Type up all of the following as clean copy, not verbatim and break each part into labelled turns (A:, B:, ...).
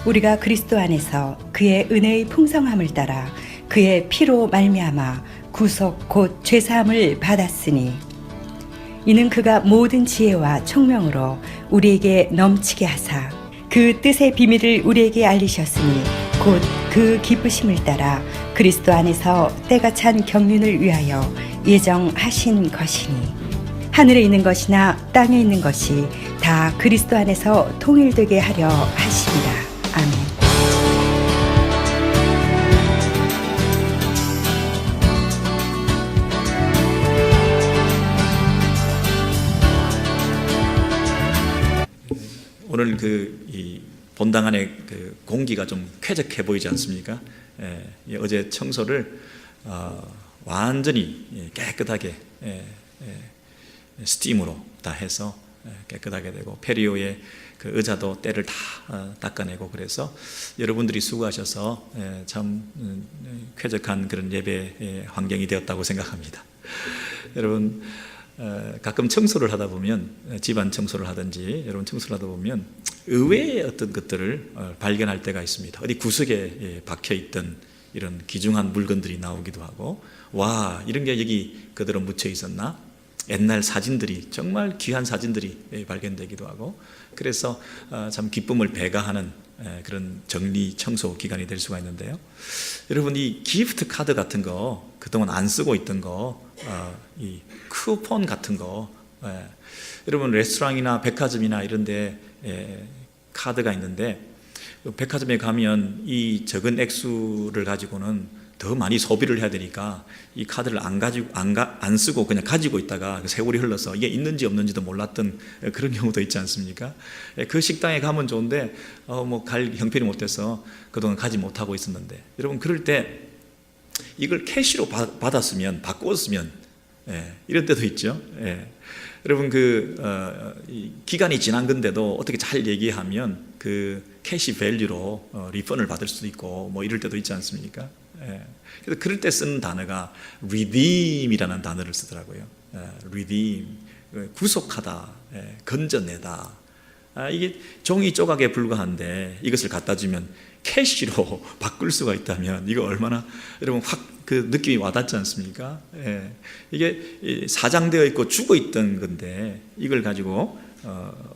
A: 우리가 그리스도 안에서 그의 은혜의 풍성함을 따라 그의 피로 말미암아 구속 곧 죄사함을 받았으니 이는 그가 모든 지혜와 총명으로 우리에게 넘치게 하사 그 뜻의 비밀을 우리에게 알리셨으니 곧 그 기쁘심을 따라 그리스도 안에서 때가 찬 경륜을 위하여 예정하신 것이니 하늘에 있는 것이나 땅에 있는 것이 다 그리스도 안에서 통일되게 하려 하십니다. 아멘.
B: 오늘 이 본당 안에 그 공기가 좀 쾌적해 보이지 않습니까? 어제 청소를 완전히 깨끗하게 스팀으로 다 해서 깨끗하게 되고 페리오의 그 의자도 때를 다 닦아내고 그래서 여러분들이 수고하셔서 참 쾌적한 그런 예배 환경이 되었다고 생각합니다. 여러분 가끔 청소를 하다 보면 집안 청소를 하든지 여러분 청소를 하다 보면 의외의 어떤 것들을 발견할 때가 있습니다. 어디 구석에 박혀있던 이런 귀중한 물건들이 나오기도 하고 와 이런 게 여기 그대로 묻혀 있었나? 옛날 사진들이 정말 귀한 사진들이 발견되기도 하고 그래서 참 기쁨을 배가하는 그런 정리 청소 기간이 될 수가 있는데요. 여러분 이 기프트 카드 같은 거 그동안 안 쓰고 있던 거 이 쿠폰 같은 거 여러분 레스토랑이나 백화점이나 이런 데 카드가 있는데 백화점에 가면 이 적은 액수를 가지고는 더 많이 소비를 해야 되니까 이 카드를 안 쓰고 그냥 가지고 있다가 세월이 흘러서 이게 있는지 없는지도 몰랐던 그런 경우도 있지 않습니까? 그 식당에 가면 좋은데 갈 형편이 못 돼서 그동안 가지 못하고 있었는데 여러분 그럴 때 이걸 캐시로 받았으면 바꿨으면 이런 때도 있죠. 여러분 기간이 지난 건데도 어떻게 잘 얘기하면 그 캐시 밸류로 리펀을 받을 수도 있고 이럴 때도 있지 않습니까? 그래서 그럴 때 쓰는 단어가 redeem이라는 단어를 쓰더라고요. redeem, 구속하다, 건져내다. 이게 종이 조각에 불과한데 이것을 갖다 주면 캐시로 바꿀 수가 있다면 이거 얼마나 여러분 확 그 느낌이 와닿지 않습니까? 이게 사장되어 있고 죽어 있던 건데 이걸 가지고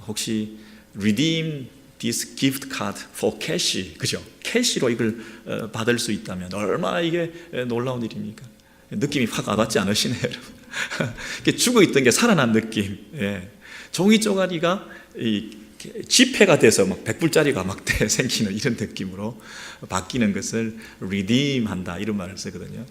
B: 혹시 redeem this gift card for cash, 그죠? 캐시로 이걸 받을 수 있다면 얼마나 이게 놀라운 일입니까? 느낌이 확 와닿지 않으시네요, 여러분. 죽어 있던 게 살아난 느낌. 종이 쪼가리가 지폐가 돼서 막 100불짜리가 막 생기는 이런 느낌으로 바뀌는 것을 redeem한다 이런 말을 쓰거든요.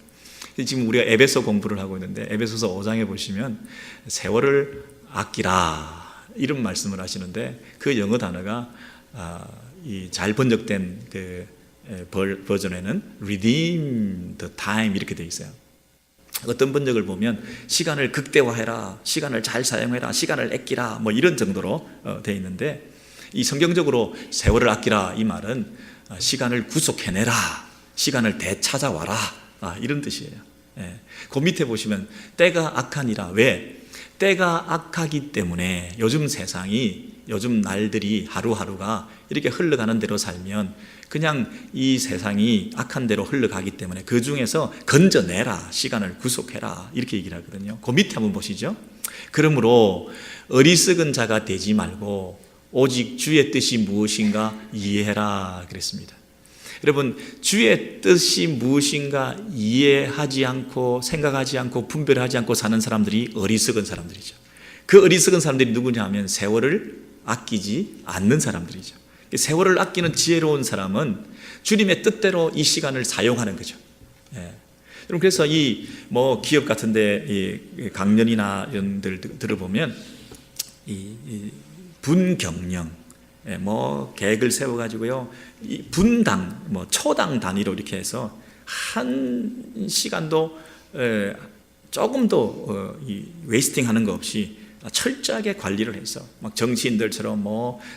B: 지금 우리가 에베소 공부를 하고 있는데 에베소서 5장에 보시면 세월을 아끼라 이런 말씀을 하시는데 그 영어 단어가 이 잘 번역된 그 버전에는 redeem the time 이렇게 되어 있어요. 어떤 번역을 보면 시간을 극대화해라, 시간을 잘 사용해라, 시간을 아끼라 이런 정도로 되어 있는데 이 성경적으로 세월을 아끼라 이 말은 시간을 구속해내라, 시간을 되찾아와라 이런 뜻이에요. 그 밑에 보시면 때가 악하니라. 왜? 때가 악하기 때문에 요즘 세상이 요즘 날들이 하루하루가 이렇게 흘러가는 대로 살면 그냥 이 세상이 악한 대로 흘러가기 때문에 그 중에서 건져내라, 시간을 구속해라 이렇게 얘기를 하거든요. 그 밑에 한번 보시죠. 그러므로 어리석은 자가 되지 말고 오직 주의 뜻이 무엇인가 이해해라 그랬습니다. 여러분 주의 뜻이 무엇인가 이해하지 않고 생각하지 않고 분별하지 않고 사는 사람들이 어리석은 사람들이죠. 그 어리석은 사람들이 누구냐 하면 세월을 아끼지 않는 사람들이죠. 세월을 아끼는 지혜로운 사람은 주님의 뜻대로 이 시간을 사용하는 거죠. 여러분 그래서 기업 같은데 이 강연이나 이런 들 들어보면 이 분경령 계획을 세워가지고요 이 분당 초당 단위로 이렇게 해서 한 시간도 조금도 웨이스팅하는 거 없이 철저하게 관리를 해서 막 정치인들처럼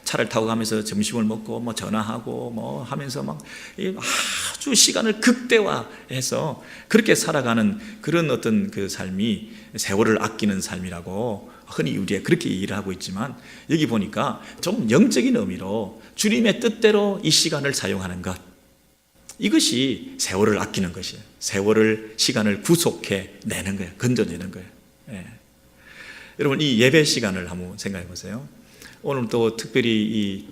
B: 차를 타고 가면서 점심을 먹고 전화하고 하면서 막 아주 시간을 극대화해서 그렇게 살아가는 그런 어떤 그 삶이 세월을 아끼는 삶이라고 흔히 우리가 그렇게 얘기를 하고 있지만, 여기 보니까 좀 영적인 의미로 주님의 뜻대로 이 시간을 사용하는 것, 이것이 세월을 아끼는 것이에요. 세월을, 시간을 구속해 내는 거예요. 건져내는 거예요. 예. 여러분, 이 예배 시간을 한번 생각해 보세요. 오늘 또 특별히 이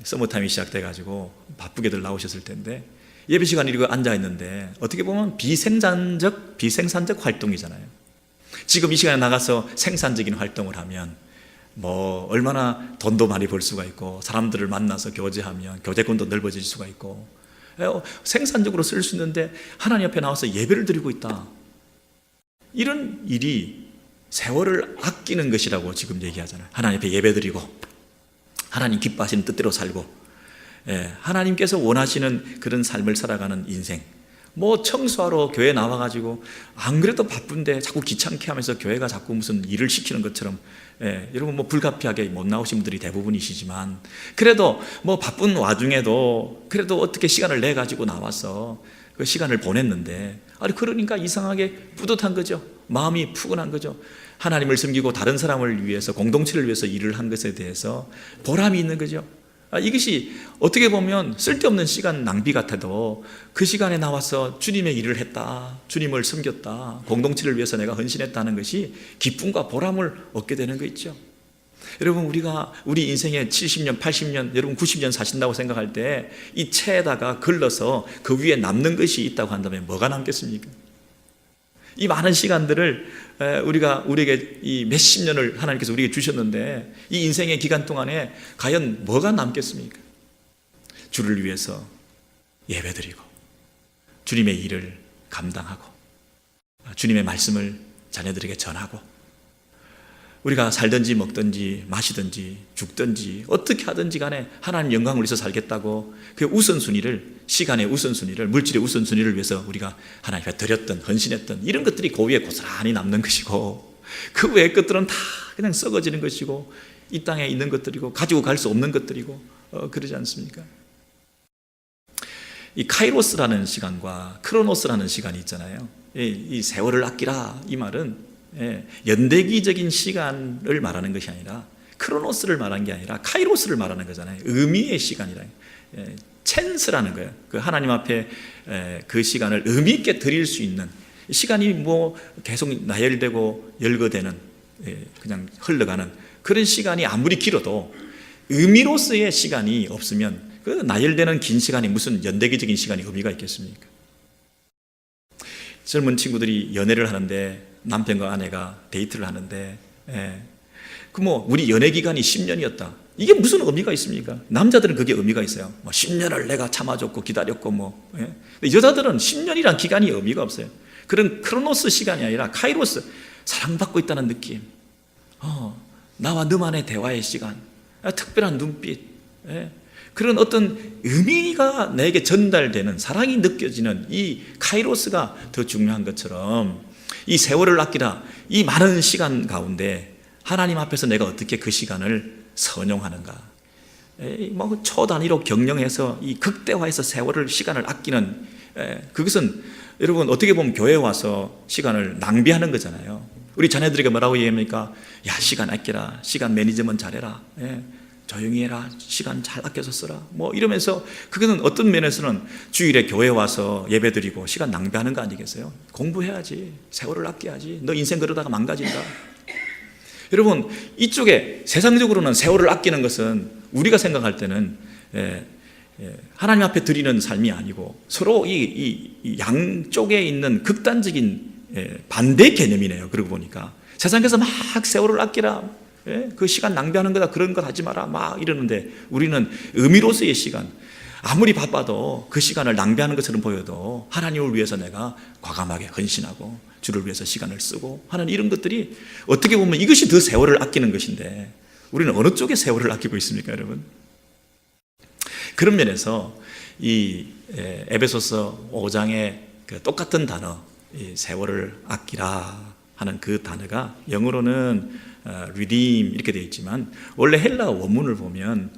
B: 서머타임이 시작돼가지고 바쁘게들 나오셨을 텐데, 예배 시간에 이렇게 앉아 있는데 어떻게 보면 비생산적 활동이잖아요. 지금 이 시간에 나가서 생산적인 활동을 하면 뭐 얼마나 돈도 많이 벌 수가 있고, 사람들을 만나서 교제하면 교제권도 넓어질 수가 있고, 생산적으로 쓸 수 있는데 하나님 앞에 나와서 예배를 드리고 있다. 이런 일이 세월을 아끼는 것이라고 지금 얘기하잖아요. 하나님 앞에 예배 드리고 하나님 기뻐하시는 뜻대로 살고, 하나님께서 원하시는 그런 삶을 살아가는 인생. 뭐 청소하러 교회 나와가지고 안 그래도 바쁜데 자꾸 귀찮게 하면서 교회가 자꾸 무슨 일을 시키는 것처럼, 여러분 뭐 불가피하게 못 나오신 분들이 대부분이시지만, 그래도 뭐 바쁜 와중에도 그래도 어떻게 시간을 내 가지고 나와서 그 시간을 보냈는데, 아니 그러니까 이상하게 뿌듯한 거죠. 마음이 푸근한 거죠. 하나님을 섬기고 다른 사람을 위해서, 공동체를 위해서 일을 한 것에 대해서 보람이 있는 거죠. 이것이 어떻게 보면 쓸데없는 시간 낭비 같아도 그 시간에 나와서 주님의 일을 했다, 주님을 섬겼다, 공동체를 위해서 내가 헌신했다는 것이 기쁨과 보람을 얻게 되는 거 있죠. 여러분, 우리가 우리 인생에 70년, 80년, 여러분 90년 사신다고 생각할 때 이 채에다가 걸러서 그 위에 남는 것이 있다고 한다면 뭐가 남겠습니까? 이 많은 시간들을 우리에게 이 몇십 년을 하나님께서 우리에게 주셨는데, 이 인생의 기간 동안에 과연 뭐가 남겠습니까? 주를 위해서 예배드리고 주님의 일을 감당하고 주님의 말씀을 자녀들에게 전하고, 우리가 살든지 먹든지 마시든지 죽든지 어떻게 하든지 간에 하나님 영광을 위해서 살겠다고 그 우선순위를, 시간의 우선순위를, 물질의 우선순위를 위해서 우리가 하나님 앞에 드렸던, 헌신했던 이런 것들이 그 위에 고스란히 남는 것이고, 그 외의 것들은 다 그냥 썩어지는 것이고, 이 땅에 있는 것들이고 가지고 갈 수 없는 것들이고, 그러지 않습니까? 이 카이로스라는 시간과 크로노스라는 시간이 있잖아요. 이 세월을 아끼라, 이 말은 연대기적인 시간을 말하는 것이 아니라, 크로노스를 말하는 게 아니라 카이로스를 말하는 거잖아요. 의미의 시간이라, 찬스라는 거예요. 그 하나님 앞에 그 시간을 의미 있게 드릴 수 있는, 시간이 뭐 계속 나열되고 열거되는, 그냥 흘러가는 그런 시간이 아무리 길어도 의미로서의 시간이 없으면 그 나열되는 긴 시간이 무슨 연대기적인 시간이 의미가 있겠습니까? 젊은 친구들이 연애를 하는데, 남편과 아내가 데이트를 하는데, 그 뭐 우리 연애 기간이 10년이었다. 이게 무슨 의미가 있습니까? 남자들은 그게 의미가 있어요. 뭐 10년을 내가 참아줬고 기다렸고 뭐. 근데 여자들은 10년이란 기간이 의미가 없어요. 그런 크로노스 시간이 아니라 카이로스, 사랑받고 있다는 느낌, 나와 너만의 대화의 시간, 특별한 눈빛, 그런 어떤 의미가 내게 전달되는, 사랑이 느껴지는 이 카이로스가 더 중요한 것처럼, 이 세월을 아끼라, 이 많은 시간 가운데 하나님 앞에서 내가 어떻게 그 시간을 선용하는가, 뭐 초단위로 경영해서 이 극대화해서 세월을, 시간을 아끼는, 그것은 여러분 어떻게 보면 교회에 와서 시간을 낭비하는 거잖아요. 우리 자녀들에게 뭐라고 얘기합니까? 야, 시간 아끼라, 시간 매니저먼트 잘해라, 조용히 해라, 시간 잘 아껴서 써라, 뭐 이러면서, 그거는 어떤 면에서는 주일에 교회 와서 예배드리고 시간 낭비하는 거 아니겠어요? 공부해야지, 세월을 아껴야지, 너 인생 그러다가 망가진다. 여러분, 이쪽에 세상적으로는 세월을 아끼는 것은 우리가 생각할 때는 하나님 앞에 드리는 삶이 아니고, 서로 이 양쪽에 있는 극단적인 반대 개념이네요. 그러고 보니까 세상에서 막 세월을 아끼라, 그 시간 낭비하는 거다, 그런 것 하지 마라 막 이러는데, 우리는 의미로서의 시간, 아무리 바빠도 그 시간을 낭비하는 것처럼 보여도 하나님을 위해서 내가 과감하게 헌신하고 주를 위해서 시간을 쓰고 하는 이런 것들이, 어떻게 보면 이것이 더 세월을 아끼는 것인데, 우리는 어느 쪽에 세월을 아끼고 있습니까, 여러분? 그런 면에서 이 에베소서 5장의 그 똑같은 단어, 이 세월을 아끼라 하는 그 단어가 영어로는 redeem 이렇게 되어 있지만, 원래 헬라어 원문을 보면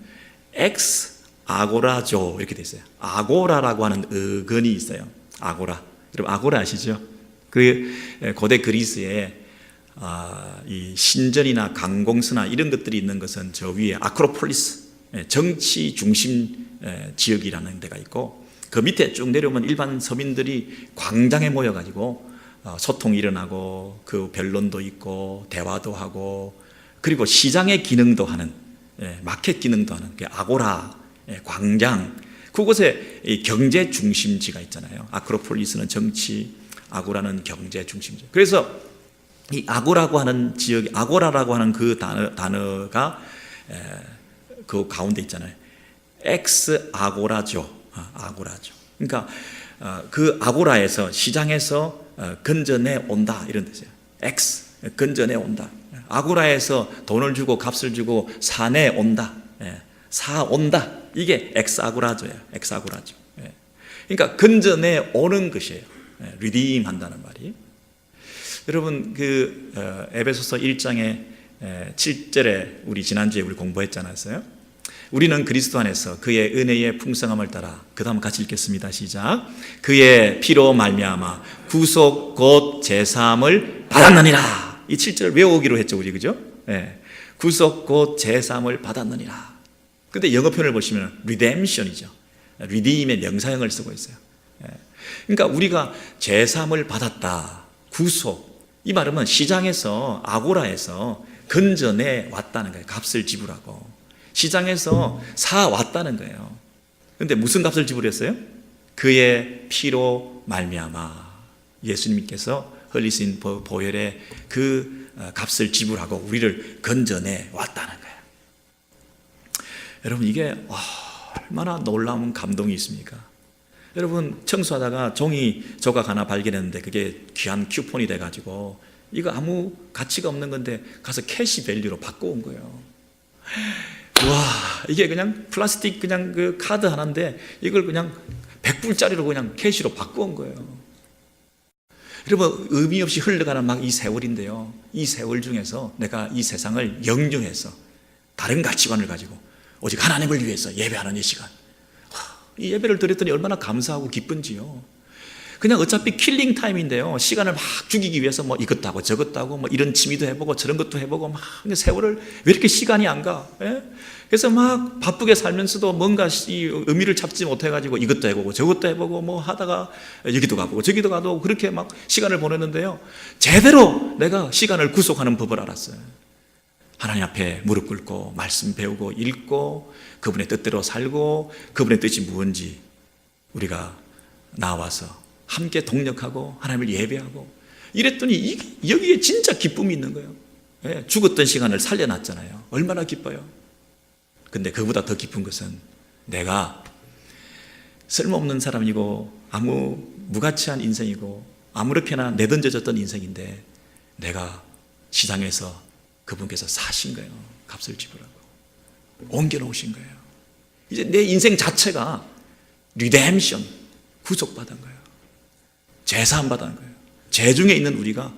B: ex 아고라죠 이렇게 돼 있어요. 아고라라고 하는 어근이 있어요. 아고라. 여러분 아고라 아시죠? 그 고대 그리스에 이 신전이나 강공서나 이런 것들이 있는 것은 저 위에 아크로폴리스 정치 중심 지역이라는 데가 있고, 그 밑에 쭉 내려오면 일반 서민들이 광장에 모여가지고 소통이 일어나고 그 변론도 있고 대화도 하고, 그리고 시장의 기능도 하는 마켓 기능도 하는 그 아고라 광장, 그곳에 이 경제 중심지가 있잖아요. 아크로폴리스는 정치, 아고라는 경제 중심지. 그래서 이 아고라고 하는 지역, 아고라라고 하는 그 단어가 그 가운데 있잖아요. 엑스 아고라죠. 아고라죠. 그러니까 그 아고라에서, 시장에서 건져내 온다 이런 뜻이에요. 엑스 건져내 온다. 아고라에서 돈을 주고 값을 주고 사내 온다. 사 온다. 이게 엑스 아고라죠예요. 엑스 아고라죠. 그러니까 건져내 오는 것이에요. 리딤 한다는 말이. 여러분 그 에베소서 1장의 7절에 우리 지난주에 우리 공부했잖아요. 우리는 그리스도 안에서 그의 은혜의 풍성함을 따라, 그 다음 같이 읽겠습니다. 시작. 그의 피로 말미암아 구속 곧 제사함을 받았느니라. 이 7절을 외우기로 했죠, 우리 그죠? 구속 곧 제사함을 받았느니라. 근데 영어 표현을 보시면 redemption이죠. redeem의 명사형을 쓰고 있어요. 그러니까 우리가 제사함을 받았다, 구속, 이 말은 시장에서, 아고라에서 건져내 왔다는 거예요. 값을 지불하고 시장에서 사 왔다는 거예요. 그런데 무슨 값을 지불했어요? 그의 피로 말미암아, 예수님께서 흘리신 보혈의 그 값을 지불하고 우리를 건져내 왔다는 거예요. 여러분 이게 얼마나 놀라운 감동이 있습니까? 여러분 청소하다가 종이 조각 하나 발견했는데 그게 귀한 쿠폰이 돼가지고 이거 아무 가치가 없는 건데 가서 캐시 밸류로 바꿔온 거예요. 와, 이게 그냥 플라스틱 그냥 그 카드 하나인데 이걸 그냥 100불짜리로 그냥 캐시로 바꿔온 거예요. 여러분 의미 없이 흘러가는 막 이 세월인데요, 이 세월 중에서 내가 이 세상을 영중해서 다른 가치관을 가지고 오직 하나님을 위해서 예배하는 이 시간, 이 예배를 드렸더니 얼마나 감사하고 기쁜지요. 그냥 어차피 킬링 타임인데요, 시간을 막 죽이기 위해서 뭐 이것도 하고 저것도 하고 뭐 이런 취미도 해보고 저런 것도 해보고 막 세월을 왜 이렇게 시간이 안 가? 그래서 막 바쁘게 살면서도 뭔가 의미를 찾지 못해가지고 이것도 해보고 저것도 해보고 뭐 하다가 여기도 가보고 저기도 가도 그렇게 막 시간을 보냈는데요, 제대로 내가 시간을 구속하는 법을 알았어요. 하나님 앞에 무릎 꿇고 말씀 배우고 읽고 그분의 뜻대로 살고 그분의 뜻이 무엇인지 우리가 나와서 함께 동력하고 하나님을 예배하고 이랬더니 여기에 진짜 기쁨이 있는 거예요. 죽었던 시간을 살려놨잖아요. 얼마나 기뻐요. 근데 그보다 더 기쁜 것은 내가 쓸모없는 사람이고 아무 무가치한 인생이고 아무렇게나 내던져졌던 인생인데 내가 시장에서 그분께서 사신 거예요. 값을 지불하고 옮겨놓으신 거예요. 이제 내 인생 자체가 리뎀션, 구속받은 거예요. 제사함 받은 거예요. 죄중에 있는 우리가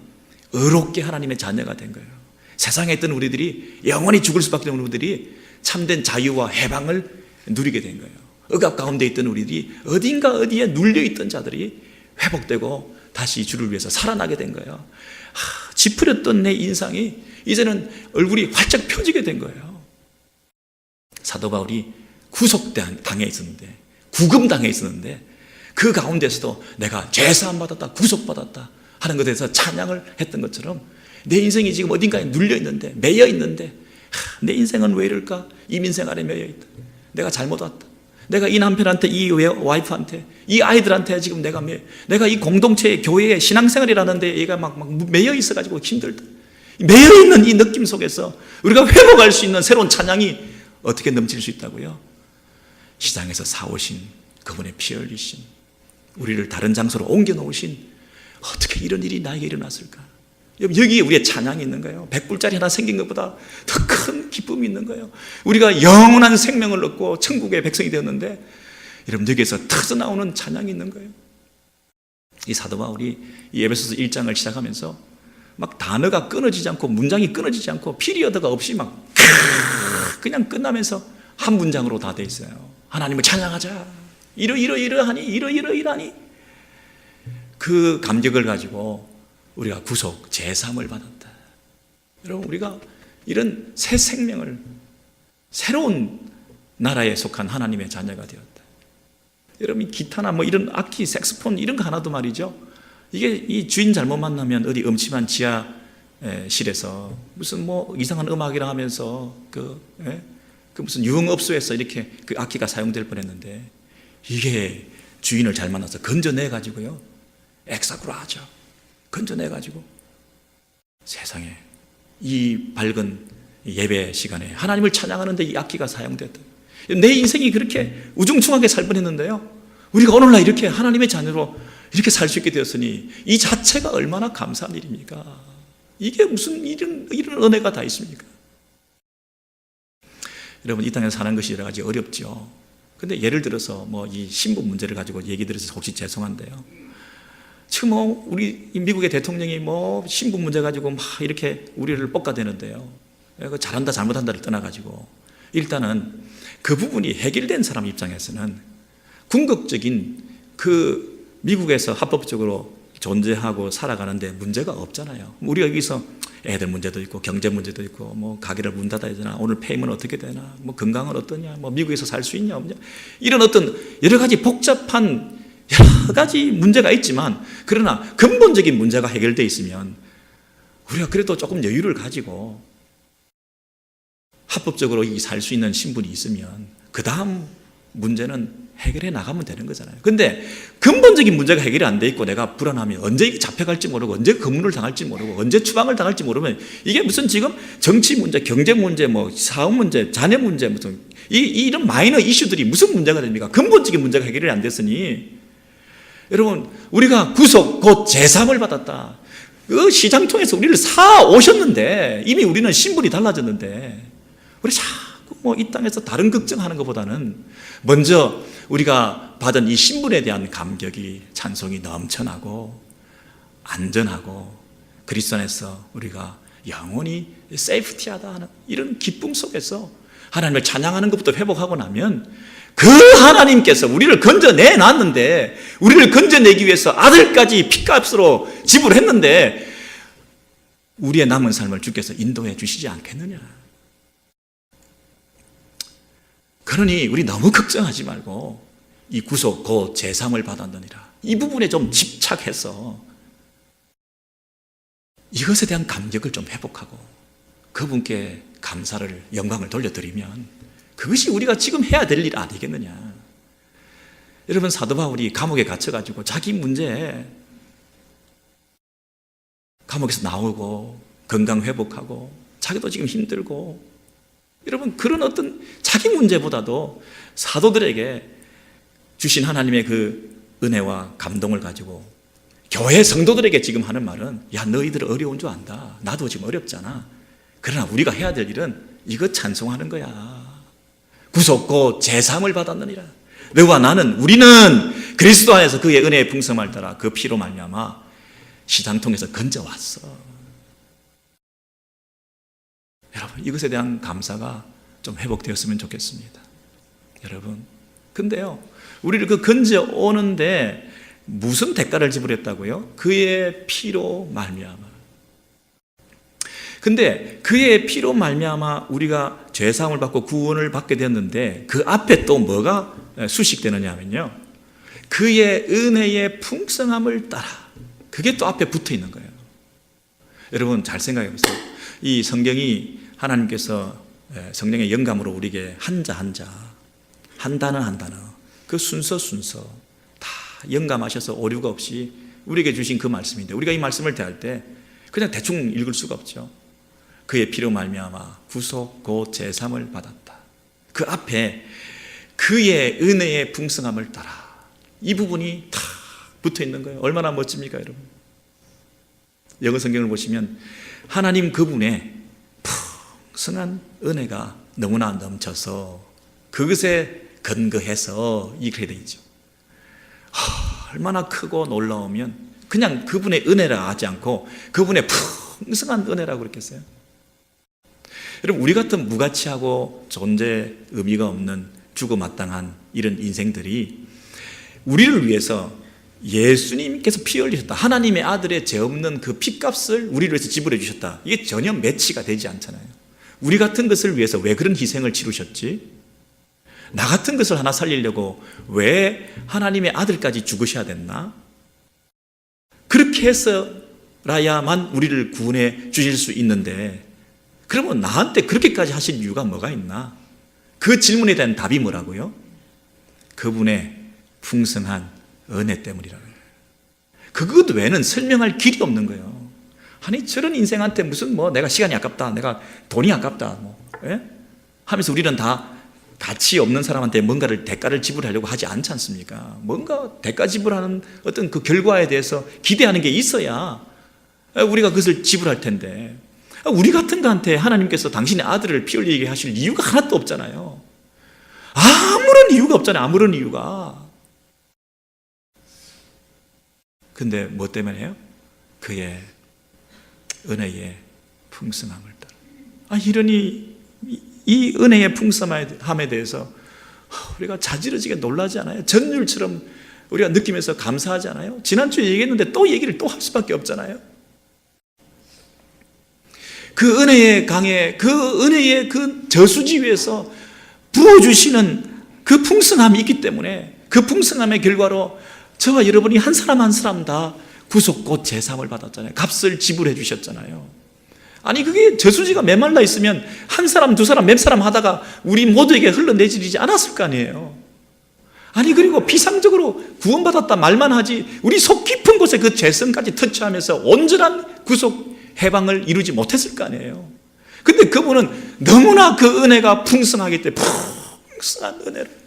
B: 의롭게 하나님의 자녀가 된 거예요. 세상에 있던 우리들이 영원히 죽을 수밖에 없는 우리들이 참된 자유와 해방을 누리게 된 거예요. 억압 가운데 있던 우리들이 어딘가 어디에 눌려있던 자들이 회복되고 다시 주를 위해서 살아나게 된 거예요. 찌푸렸던 내 인상이 이제는 얼굴이 활짝 펴지게 된 거예요. 사도 바울이 구속당해 있었는데, 구금당해 있었는데 그 가운데서도 내가 죄사함 받았다, 구속받았다 하는 것에 대해서 찬양을 했던 것처럼 내 인생이 지금 어딘가에 눌려 있는데, 매여 있는데 내 인생은 왜 이럴까? 이민생 아래 매여 있다. 내가 잘못 왔다. 내가 이 남편한테, 이 와이프한테, 이 아이들한테 지금 내가 이 공동체의 교회의 신앙생활이라는 데 얘가 막 매여 있어가지고 힘들다. 매여 있는 이 느낌 속에서 우리가 회복할 수 있는 새로운 찬양이 어떻게 넘칠 수 있다고요? 시장에서 사오신 그분의 피 흘리신, 우리를 다른 장소로 옮겨 놓으신, 어떻게 이런 일이 나에게 일어났을까? 여기에 우리의 찬양이 있는 거예요. 100불짜리 하나 생긴 것보다 더 큰 기쁨이 있는 거예요. 우리가 영원한 생명을 얻고 천국의 백성이 되었는데 여러분 여기에서 터져나오는 찬양이 있는 거예요. 이 사도 바울이 이 에베소서 1장을 시작하면서 막 단어가 끊어지지 않고 문장이 끊어지지 않고 피리어드가 없이 막 그냥 끝나면서 한 문장으로 다 돼 있어요. 하나님을 찬양하자. 이러하니 그 감격을 가지고 우리가 구속 제3을 받았다. 여러분, 우리가 이런 새 생명을, 새로운 나라에 속한 하나님의 자녀가 되었다. 여러분, 기타나 뭐 이런 악기, 색소폰 이런 거 하나도 말이죠, 이게 이 주인 잘못 만나면 어디 음침한 지하실에서 무슨 뭐 이상한 음악이라 하면서 그 무슨 유흥업소에서 이렇게 그 악기가 사용될 뻔했는데, 이게 주인을 잘 만나서 건져내 가지고요, 엑사구라하죠. 건져내 가지고 세상에 이 밝은 예배 시간에 하나님을 찬양하는데 이 악기가 사용됐다. 내 인생이 그렇게 우중충하게 살 뻔했는데요, 우리가 오늘날 이렇게 하나님의 자녀로 이렇게 살 수 있게 되었으니 이 자체가 얼마나 감사한 일입니까? 이게 무슨 이런 은혜가 다 있습니까? 여러분, 이 땅에서 사는 것이 여러 가지 어렵죠. 근데 예를 들어서 뭐 이 신분 문제를 가지고 얘기 들어서 혹시 죄송한데요, 지금 뭐 우리 미국의 대통령이 뭐 신분 문제 가지고 막 이렇게 우리를 볶아대는데요, 잘한다 잘못한다를 떠나가지고 일단은 그 부분이 해결된 사람 입장에서는 궁극적인 그 미국에서 합법적으로 존재하고 살아가는데 문제가 없잖아요. 우리가 여기서 애들 문제도 있고 경제 문제도 있고 뭐 가게를 문 닫아야 되나, 오늘 페이면 어떻게 되나, 뭐 건강은 어떠냐, 뭐 미국에서 살 수 있냐 없냐, 이런 어떤 여러 가지 복잡한 여러 가지 문제가 있지만, 그러나 근본적인 문제가 해결되어 있으면 우리가 그래도 조금 여유를 가지고 합법적으로 살 수 있는 신분이 있으면 그 다음 문제는 해결해 나가면 되는 거잖아요. 근데 근본적인 문제가 해결이 안 돼 있고 내가 불안하면 언제 잡혀갈지 모르고 언제 검문을 당할지 모르고 언제 추방을 당할지 모르면, 이게 무슨 지금 정치 문제, 경제 문제, 뭐 사업 문제, 자녀 문제, 무슨 이런 마이너 이슈들이 무슨 문제가 됩니까? 근본적인 문제가 해결이 안 됐으니, 여러분, 우리가 구속 곧 제3을 받았다. 그 시장 통해서 우리를 사 오셨는데, 이미 우리는 신분이 달라졌는데, 우리 자꾸 뭐 이 땅에서 다른 걱정하는 것보다는 먼저 우리가 받은 이 신분에 대한 감격이, 찬송이 넘쳐나고 안전하고 그리스도 안에서 우리가 영원히 세이프티하다 하는 이런 기쁨 속에서 하나님을 찬양하는 것부터 회복하고 나면, 그 하나님께서 우리를 건져내 놨는데, 우리를 건져내기 위해서 아들까지 핏값으로 지불했는데 우리의 남은 삶을 주께서 인도해 주시지 않겠느냐. 그러니 우리 너무 걱정하지 말고 이 구속 곧 제3을 받았느니라, 이 부분에 좀 집착해서 이것에 대한 감격을 좀 회복하고 그분께 감사를, 영광을 돌려드리면 그것이 우리가 지금 해야 될 일 아니겠느냐. 여러분, 사도 바울이 감옥에 갇혀가지고 자기 문제, 감옥에서 나오고 건강 회복하고 자기도 지금 힘들고, 여러분, 그런 어떤 자기 문제보다도 사도들에게 주신 하나님의 그 은혜와 감동을 가지고 교회 성도들에게 지금 하는 말은, 야, 너희들 어려운 줄 안다. 나도 지금 어렵잖아. 그러나 우리가 해야 될 일은 이거 찬송하는 거야. 구속 곧 제3을 받았느니라. 너와 나는, 우리는 그리스도 안에서 그의 은혜의 풍성함을 따라 그 피로 말미암아 시장통에서 건져왔어. 여러분, 이것에 대한 감사가 좀 회복되었으면 좋겠습니다. 여러분, 근데요, 우리를 그 건져오는데 무슨 대가를 지불했다고요? 그의 피로 말미암아. 근데 그의 피로 말미암아 우리가 죄사함을 받고 구원을 받게 됐는데, 그 앞에 또 뭐가 수식되느냐 하면요, 그의 은혜의 풍성함을 따라, 그게 또 앞에 붙어 있는 거예요. 여러분, 잘 생각해 보세요. 이 성경이 하나님께서 성령의 영감으로 우리에게 한 자 한 단어 그 순서 다 영감하셔서 오류가 없이 우리에게 주신 그 말씀인데, 우리가 이 말씀을 대할 때 그냥 대충 읽을 수가 없죠. 그의 피로 말미암아 구속 곧 제3을 받았다. 그 앞에 그의 은혜의 풍성함을 따라, 이 부분이 다 붙어 있는 거예요. 얼마나 멋집니까, 여러분? 영어 성경을 보시면 하나님 그분의 풍성한 은혜가 너무나 넘쳐서 그것에 근거해서 이렇게 되어 있죠. 얼마나 크고 놀라우면 그냥 그분의 은혜라 하지 않고 그분의 풍성한 은혜라고 그랬겠어요. 여러분, 우리 같은 무가치하고 존재 의미가 없는 주고 마땅한 이런 인생들이 우리를 위해서 예수님께서 피 흘리셨다, 하나님의 아들의 죄 없는 그 피값을 우리를 위해서 지불해 주셨다, 이게 전혀 매치가 되지 않잖아요. 우리 같은 것을 위해서 왜 그런 희생을 치르셨지? 나 같은 것을 하나 살리려고 왜 하나님의 아들까지 죽으셔야 됐나? 그렇게 해서라야만 우리를 구원해 주실 수 있는데, 그러면 나한테 그렇게까지 하실 이유가 뭐가 있나? 그 질문에 대한 답이 뭐라고요? 그분의 풍성한 은혜 때문이라는 거예요. 그것 외에는 설명할 길이 없는 거예요. 아니 저런 인생한테 무슨 내가 시간이 아깝다, 내가 돈이 아깝다 하면서 우리는 다 가치 없는 사람한테 뭔가를 대가를 지불하려고 하지 않지 않습니까? 뭔가 대가 지불하는 어떤 그 결과에 대해서 기대하는 게 있어야 우리가 그것을 지불할 텐데, 우리 같은 거한테 하나님께서 당신의 아들을 피 흘리게 하실 이유가 하나도 없잖아요. 아무런 이유가 없잖아요. 아무런 이유가. 근데 뭐 때문에요? 그의 은혜의 풍성함을 따라. 이러니 이 은혜의 풍성함에 대해서 우리가 자지러지게 놀라지 않아요? 전율처럼 우리가 느끼면서 감사하지 않아요? 지난주에 얘기했는데 또 얘기를 또 할 수밖에 없잖아요. 그 은혜의 강에, 그 은혜의 그 저수지 위에서 부어주시는 그 풍성함이 있기 때문에, 그 풍성함의 결과로 저와 여러분이 한 사람 한 사람 다 구속 곧 제사함을 받았잖아요. 값을 지불해 주셨잖아요. 아니 그게 저수지가 메말라 있으면 한 사람 두 사람 몇 사람 하다가 우리 모두에게 흘러내리지 않았을 거 아니에요. 아니 그리고 비상적으로 구원받았다 말만 하지 우리 속 깊은 곳에 그 죄성까지 터치하면서 온전한 구속 해방을 이루지 못했을 거 아니에요. 근데 그분은 너무나 그 은혜가 풍성하기 때문에 풍성한 은혜를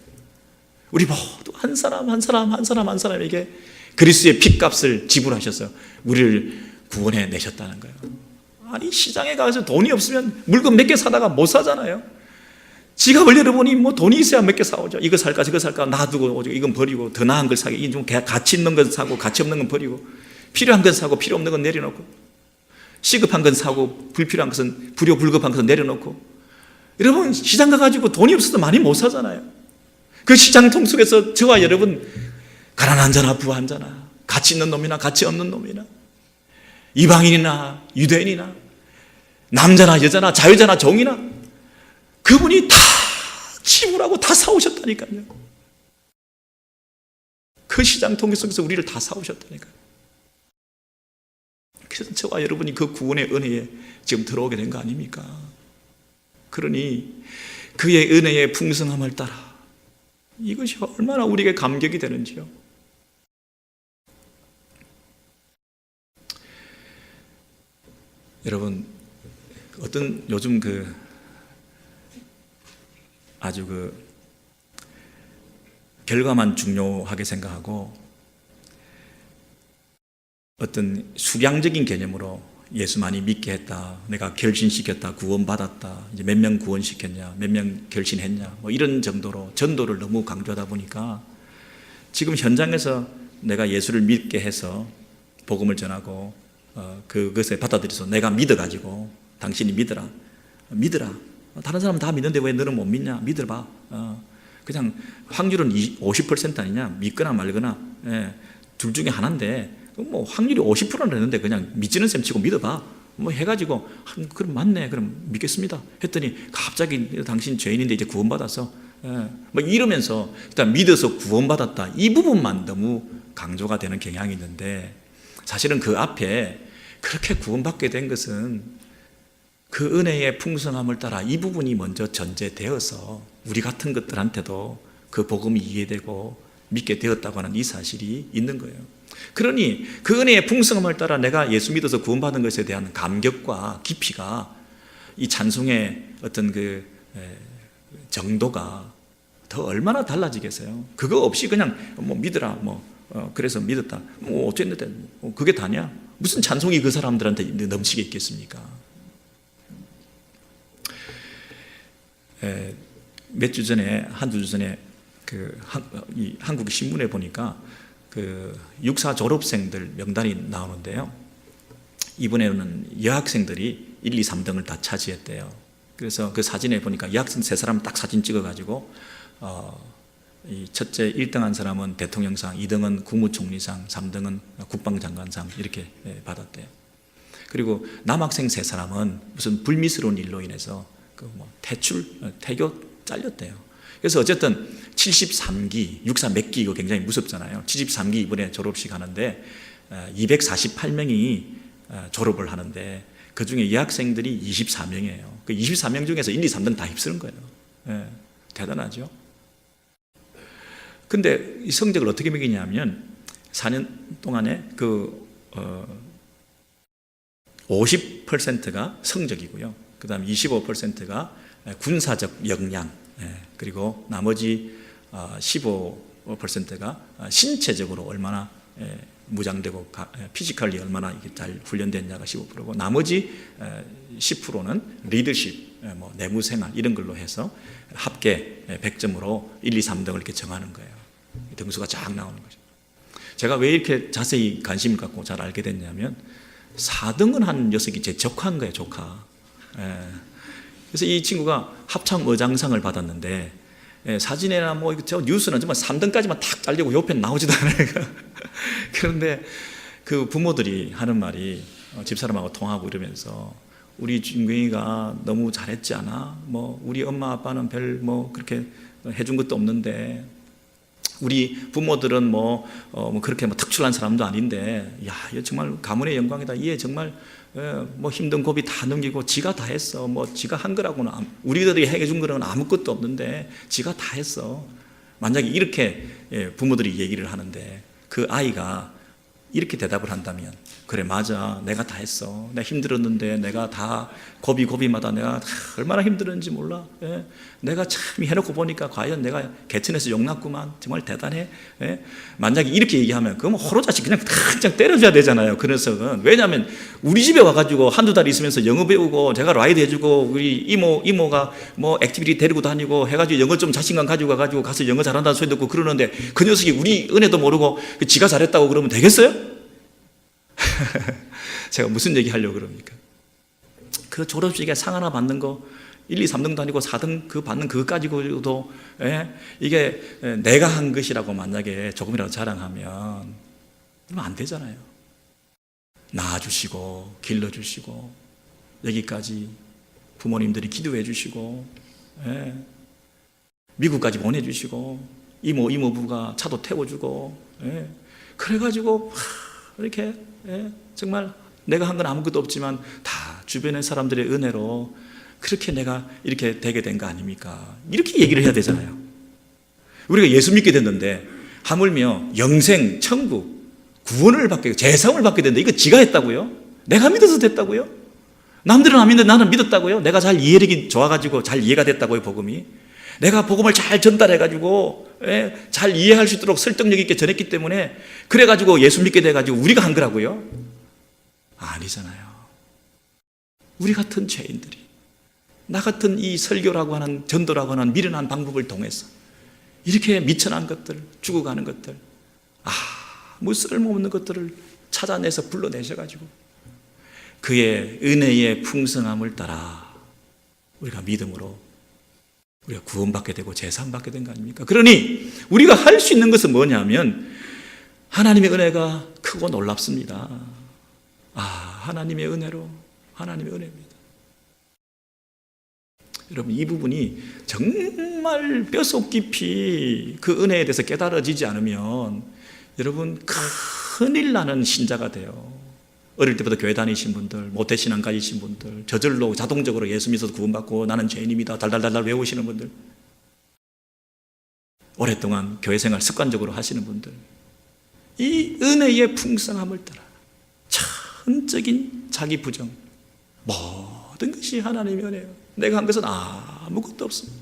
B: 우리 모두 한 사람 한 사람 한 사람 한 사람에게 그리스도의 핏값을 지불하셔서 우리를 구원해 내셨다는 거예요. 아니 시장에 가서 돈이 없으면 물건 몇 개 사다가 못 사잖아요. 지갑을 열어보니 돈이 있어야 몇 개 사오죠. 이거 살까 저거 살까 놔두고 이건 버리고 더 나은 걸 사게, 좀 가치 있는 건 사고 가치 없는 건 버리고, 필요한 건 사고 필요 없는 건 내려놓고, 시급한 건 사고 불필요한 것은 불급한 것은 내려놓고. 여러분 시장 가가지고 돈이 없어도 많이 못 사잖아요. 그 시장통 속에서 저와 여러분 가난한 자나 부한 자나 가치 있는 놈이나 가치 없는 놈이나 이방인이나 유대인이나 남자나 여자나 자유자나 종이나 그분이 다 지불하고 다 사오셨다니까요. 그 시장통 속에서 우리를 다 사오셨다니까요. 그래서 저와 여러분이 그 구원의 은혜에 지금 들어오게 된 거 아닙니까? 그러니 그의 은혜의 풍성함을 따라 이것이 얼마나 우리에게 감격이 되는지요. 여러분 어떤 요즘 아주 결과만 중요하게 생각하고 어떤 수량적인 개념으로 예수 많이 믿게 했다, 내가 결신시켰다, 구원받았다, 이제 몇 명 구원시켰냐, 몇 명 결신했냐, 이런 정도로 전도를 너무 강조하다 보니까 지금 현장에서 내가 예수를 믿게 해서 복음을 전하고 그것에 받아들여서 내가 믿어가지고 당신이 믿어라 다른 사람 다 믿는데 왜 너는 못 믿냐, 믿어봐, 그냥 확률은 50% 아니냐, 믿거나 말거나 둘 중에 하나인데 확률이 50%는 됐는데 그냥 믿지는 셈 치고 믿어봐 해가지고 그럼 맞네 그럼 믿겠습니다 했더니 갑자기 당신 죄인인데 이제 구원받아서 이러면서 일단 믿어서 구원받았다 이 부분만 너무 강조가 되는 경향이 있는데, 사실은 그 앞에 그렇게 구원받게 된 것은 그 은혜의 풍성함을 따라 이 부분이 먼저 전제되어서 우리 같은 것들한테도 그 복음이 이해되고 믿게 되었다고 하는 이 사실이 있는 거예요. 그러니 그 은혜의 풍성함을 따라 내가 예수 믿어서 구원받은 것에 대한 감격과 깊이가, 이 찬송의 어떤 그 정도가 더 얼마나 달라지겠어요. 그거 없이 그냥 믿으라 그래서 믿었다 어쨌는데 그게 다냐, 무슨 찬송이 그 사람들한테 넘치게 있겠습니까? 몇 주 전에 한두 주 전에 한국 신문에 보니까 육사 졸업생들 명단이 나오는데요. 이번에는 여학생들이 1, 2, 3등을 다 차지했대요. 그래서 그 사진에 보니까 여학생 3사람 딱 사진 찍어가지고 이 첫째 1등한 사람은 대통령상, 2등은 국무총리상, 3등은 국방장관상 이렇게 받았대요. 그리고 남학생 3사람은 무슨 불미스러운 일로 인해서 태교 잘렸대요. 그래서 어쨌든 73기, 육사 몇 기 이거 굉장히 무섭잖아요. 73기 이번에 졸업식 하는데 248명이 졸업을 하는데 그 중에 여학생들이 24명이에요. 그 24명 중에서 1, 2, 3등 다 휩쓰는 거예요. 대단하죠. 근데 이 성적을 어떻게 매기냐면 4년 동안에 50%가 성적이고요. 그 다음 25%가 군사적 역량, 그리고 나머지 15%가 신체적으로 얼마나 무장되고 피지컬리 얼마나 이게 잘 훈련됐냐가 15%고 나머지 10%는 리더십, 내무생활 이런 걸로 해서 합계 100점으로 1, 2, 3등을 이렇게 정하는 거예요. 등수가 쫙 나오는 거죠. 제가 왜 이렇게 자세히 관심을 갖고 잘 알게 됐냐면 4등은 한 녀석이 제 조카인 거예요, 조카. 그래서 이 친구가 합창의장상을 받았는데 사진이나 뉴스는 정말 3등까지만 탁 잘리고 옆에 나오지도 않아요. 그런데 그 부모들이 하는 말이 집사람하고 통하고 이러면서 우리 준경이가 너무 잘했지 않아? 우리 엄마 아빠는 별 그렇게 해준 것도 없는데 우리 부모들은 그렇게 특출난 사람도 아닌데 야, 얘 정말 가문의 영광이다. 얘 정말 힘든 고비 다 넘기고 지가 다 했어. 지가 한 거라고는 우리들이 해준 거는 아무것도 없는데 지가 다 했어. 만약에 이렇게 부모들이 얘기를 하는데 그 아이가 이렇게 대답을 한다면 그래 맞아 내가 다 했어. 내가 힘들었는데 내가 다 고비마다 내가 얼마나 힘들었는지 몰라. 내가 참 해놓고 보니까 과연 내가 개천에서 용났구만. 정말 대단해. 만약에 이렇게 얘기하면 그러면 호로자식 그냥 때려줘야 되잖아요. 그래서 왜냐하면 우리 집에 와가지고 한두 달 있으면서 영어 배우고 제가 라이드 해주고 우리 이모가 액티비티 데리고 다니고 해가지고 영어 좀 자신감 가지고 가가지고 가서 영어 잘한다는 소리 듣고 그러는데 그 녀석이 우리 은혜도 모르고 지가 잘했다고 그러면 되겠어요? 제가 무슨 얘기 하려고 그럽니까? 그 졸업식에 상 하나 받는 거 1, 2, 3등도 아니고 4등 그 받는 그거 가지고도 이게 내가 한 것이라고 만약에 조금이라도 자랑하면 그러면 안 되잖아요. 낳아주시고 길러주시고 여기까지 부모님들이 기도해 주시고 미국까지 보내주시고 이모부가 차도 태워주고 그래가지고 이렇게 정말 내가 한 건 아무것도 없지만 다 주변의 사람들의 은혜로 그렇게 내가 이렇게 되게 된 거 아닙니까? 이렇게 얘기를 해야 되잖아요. 우리가 예수 믿게 됐는데 하물며 영생, 천국, 구원을 받게 제사함을 받게 됐는데 이거 지가 했다고요? 내가 믿어서 됐다고요? 남들은 안 믿는데 나는 믿었다고요? 내가 잘 이해력이 좋아가지고 잘 이해가 됐다고요, 복음이? 내가 복음을 잘 전달해가지고 잘 이해할 수 있도록 설득력 있게 전했기 때문에 그래가지고 예수 믿게 돼가지고 우리가 한 거라고요? 아니잖아요. 우리 같은 죄인들이 나 같은 이 설교라고 하는 전도라고 하는 미련한 방법을 통해서 이렇게 미천한 것들, 죽어가는 것들, 아무 쓸모없는 것들을 찾아내서 불러내셔가지고 그의 은혜의 풍성함을 따라 우리가 믿음으로 우리가 구원받게 되고 제사함받게 된 거 아닙니까? 그러니 우리가 할 수 있는 것은 뭐냐면 하나님의 은혜가 크고 놀랍습니다. 하나님의 은혜로 하나님의 은혜입니다. 여러분 이 부분이 정말 뼛속 깊이 그 은혜에 대해서 깨달아지지 않으면 여러분 큰일 나는 신자가 돼요. 어릴 때부터 교회 다니신 분들, 모태신앙 가지신 분들, 저절로 자동적으로 예수 믿어서 구원받고 나는 죄인입니다 달달달달 외우시는 분들, 오랫동안 교회 생활 습관적으로 하시는 분들, 이 은혜의 풍성함을 따라 천적인 자기 부정, 모든 것이 하나님의 은혜예요. 내가 한 것은 아무것도 없습니다.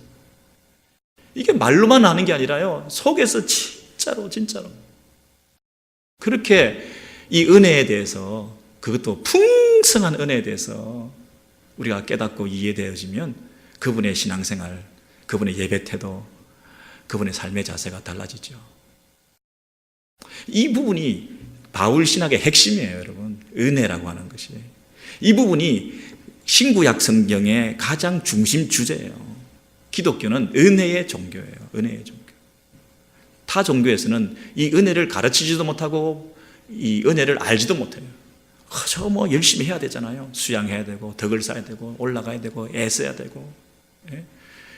B: 이게 말로만 하는 게 아니라요, 속에서 진짜로 그렇게 이 은혜에 대해서, 그것도 풍성한 은혜에 대해서 우리가 깨닫고 이해되어지면 그분의 신앙생활, 그분의 예배 태도, 그분의 삶의 자세가 달라지죠. 이 부분이 바울 신학의 핵심이에요, 여러분. 은혜라고 하는 것이. 이 부분이 신구약 성경의 가장 중심 주제예요. 기독교는 은혜의 종교예요. 은혜의 종교. 타 종교에서는 이 은혜를 가르치지도 못하고 이 은혜를 알지도 못해요. 저 뭐 열심히 해야 되잖아요. 수양해야 되고 덕을 쌓아야 되고 올라가야 되고 애써야 되고.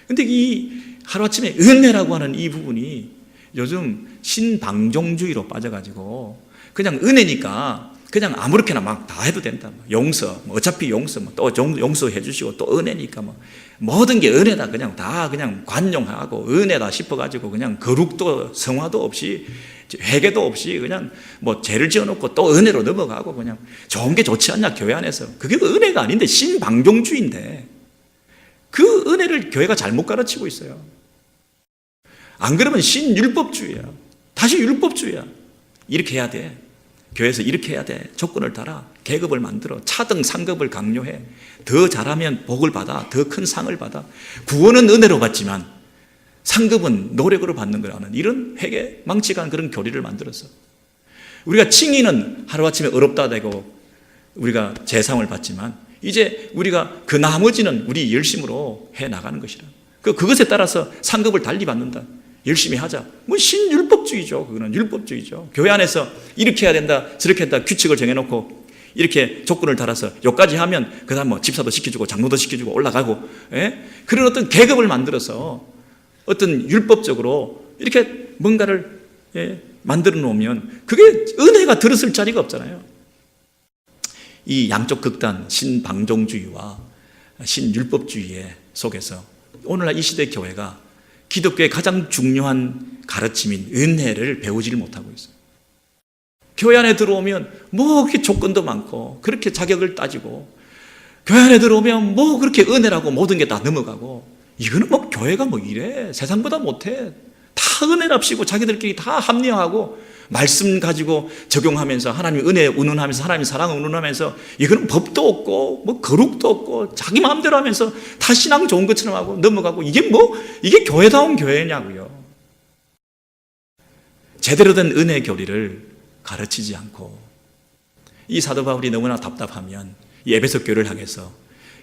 B: 근데 이 하루아침에 은혜라고 하는 이 부분이 요즘 신방종주의로 빠져가지고 그냥 은혜니까 그냥 아무렇게나 막 다 해도 된다. 용서, 어차피 용서, 또 용서해 주시고 또 은혜니까 모든 게 은혜다. 그냥 다 그냥 관용하고 은혜다 싶어가지고 그냥 거룩도 성화도 없이 회개도 없이 그냥 뭐 죄를 지어놓고 또 은혜로 넘어가고 그냥 좋은 게 좋지 않냐 교회 안에서. 그게 은혜가 아닌데 신방종주의인데 그 은혜를 교회가 잘못 가르치고 있어요. 안 그러면 신율법주의야. 다시 율법주의야. 이렇게 해야 돼. 교회에서 이렇게 해야 돼. 조건을 달아. 계급을 만들어. 차등 상급을 강요해. 더 잘하면 복을 받아. 더 큰 상을 받아. 구원은 은혜로 받지만 상급은 노력으로 받는 거라는 이런 회개 망치간 그런 교리를 만들었어. 우리가 칭의는 하루아침에 어렵다 되고 우리가 재상을 받지만 이제 우리가 그 나머지는 우리 열심으로 해 나가는 것이라. 그것에 따라서 상급을 달리 받는다. 열심히 하자. 뭐 신율법주의죠. 그거는 율법주의죠. 교회 안에서 이렇게 해야 된다, 저렇게 한다 규칙을 정해놓고 이렇게 조건을 달아서 여기까지 하면 그다음 뭐 집사도 시켜주고 장로도 시켜주고 올라가고, 그런 어떤 계급을 만들어서 어떤 율법적으로 이렇게 뭔가를 만들어 놓으면 그게 은혜가 들었을 자리가 없잖아요. 이 양쪽 극단 신방종주의와 신율법주의 속에서 오늘날 이 시대 교회가 기독교의 가장 중요한 가르침인 은혜를 배우지를 못하고 있어요. 교회 안에 들어오면 뭐 그렇게 조건도 많고 그렇게 자격을 따지고 교회 안에 들어오면 뭐 그렇게 은혜라고 모든 게 다 넘어가고 이거는 뭐 교회가 뭐 이래 세상보다 못해 다 은혜랍시고 자기들끼리 다 합리화하고 말씀 가지고 적용하면서 하나님 은혜 운운하면서 하나님 사랑 운운하면서 이거는 법도 없고 뭐 거룩도 없고 자기 마음대로 하면서 다 신앙 좋은 것처럼 하고 넘어가고 이게 교회다운 교회냐고요. 제대로 된 은혜 교리를 가르치지 않고 이 사도 바울이 너무나 답답하면 이 에베소 교회를 향해서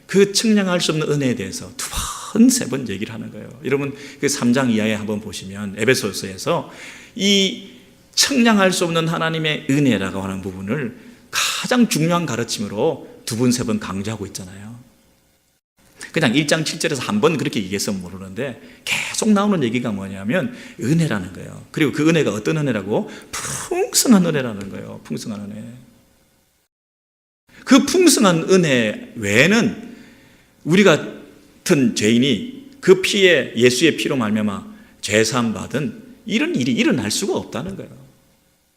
B: 그 측량할 수 없는 은혜에 대해서 두 번, 세 번 얘기를 하는 거예요. 여러분 그 3장 이하에 한번 보시면 에베소서에서 이 측량할 수 없는 하나님의 은혜라고 하는 부분을 가장 중요한 가르침으로 두 번, 세 번 강조하고 있잖아요. 그냥 1장 7절에서 한 번 그렇게 얘기해서 모르는데 계속 나오는 얘기가 뭐냐면 은혜라는 거예요. 그리고 그 은혜가 어떤 은혜라고? 풍성한 은혜라는 거예요. 풍성한 은혜. 그 풍성한 은혜 외에는 우리 같은 죄인이 그 피에 예수의 피로 말미암아 죄사함 받은 이런 일이 일어날 수가 없다는 거예요.